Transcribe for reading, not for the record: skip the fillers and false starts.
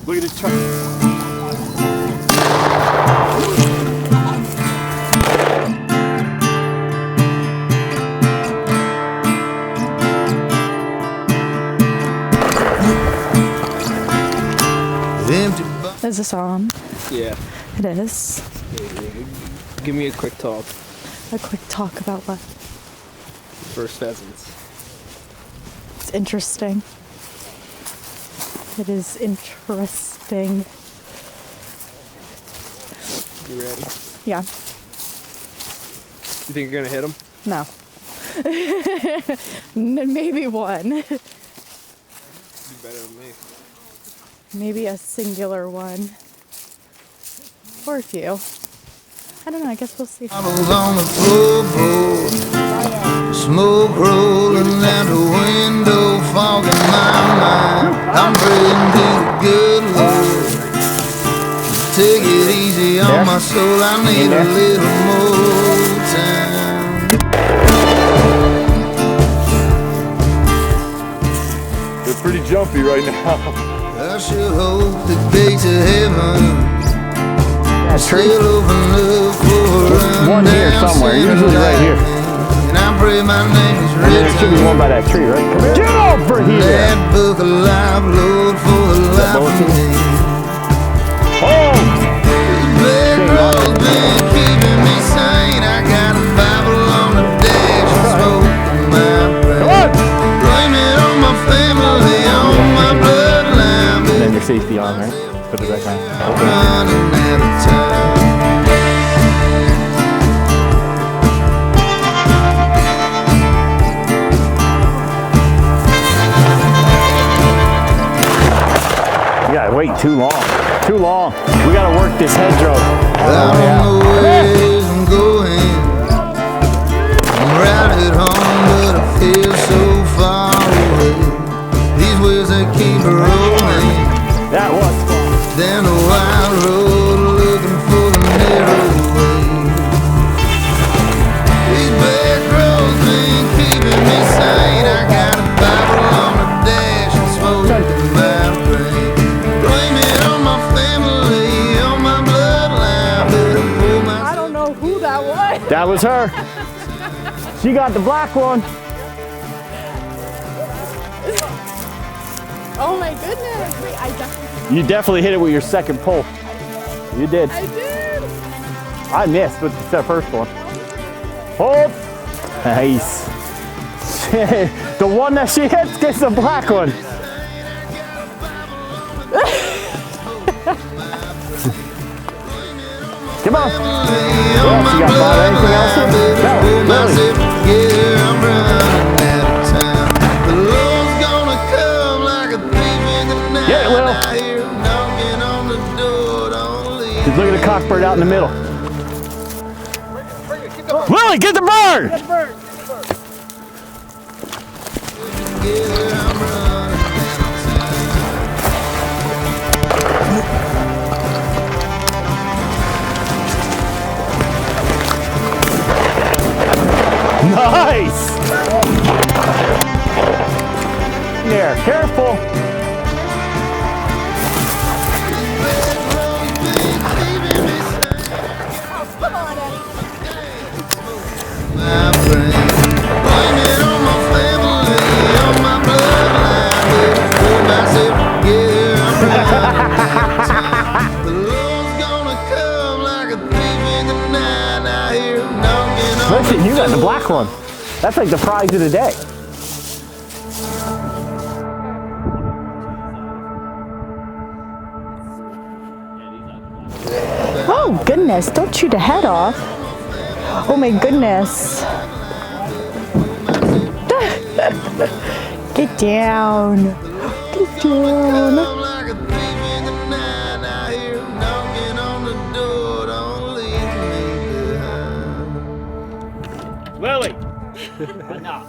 Look at this truck. Is this on? Yeah. It is. Give me a quick talk. A quick talk about what? First pheasants. It's interesting. It is interesting. You ready? Yeah. You think you're gonna hit them? No. Maybe one. Do better than me. Maybe a singular one. Or a few. I don't know, I guess we'll see. Bottles on the floorboard, smoke rolling out the window, fog in my mind. I'm praying to the good Lord. Take it easy on my soul, I need a little more time. They're pretty jumpy right now. I should hope the gates of heaven tree. still open up for One here somewhere, usually right here. And I pray my name is And there should be one by that tree, right? Come here. Get over here! That book of life, Lord, for the life of me. Oh! Black road's been keeping me sane. I got a Bible on the dash and smoke in my brain. Blame it on my family, on my bloodline. And then your safety on, right? Put it back on. Okay. Running out of time. You gotta wait too long. Too long. We gotta work this hedgerow. I don't know where I'm going. I'm right at home, but I feel so far away. These wheels that keep rolling That was fun. down the wide road, looking for the narrow way. These back roads been keeping me sane. I got a Bible on the dash and smoke in my brain. Blame it on my family, on my bloodline. Better pull my I don't know who that was. That was her. She got the black one. Oh my goodness. Wait, I definitely. You definitely hit it with your second pull. You did. I did. I missed with the first one. Oh, nice. The one that she hits gets the black one. Come on. What else you got, Bob? Anything else? No, really. Get it, Will. Just look at the cockbird out in the middle. Willie, get the bird! Nice! There, careful. Listen, you got the black one. That's like the prize of the day. Oh goodness, don't shoot a head off. Oh my goodness. Get down. Get down. Lily! Enough.